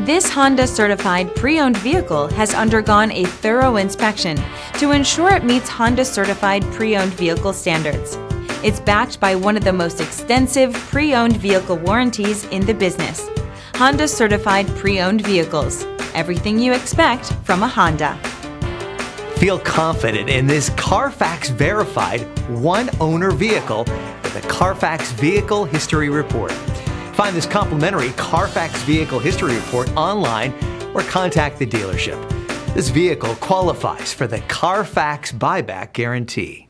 This Honda certified pre-owned vehicle has undergone a thorough inspection to ensure it meets Honda certified pre-owned vehicle standards. It's backed by one of the most extensive pre-owned vehicle warranties in the business. Honda certified pre-owned vehicles. Everything you expect from a Honda. Feel confident in this CARFAX verified one-owner vehicle with a CARFAX Vehicle History Report. Find this complimentary CARFAX Vehicle History Report online or contact the dealership. This vehicle qualifies for the CARFAX Buyback Guarantee.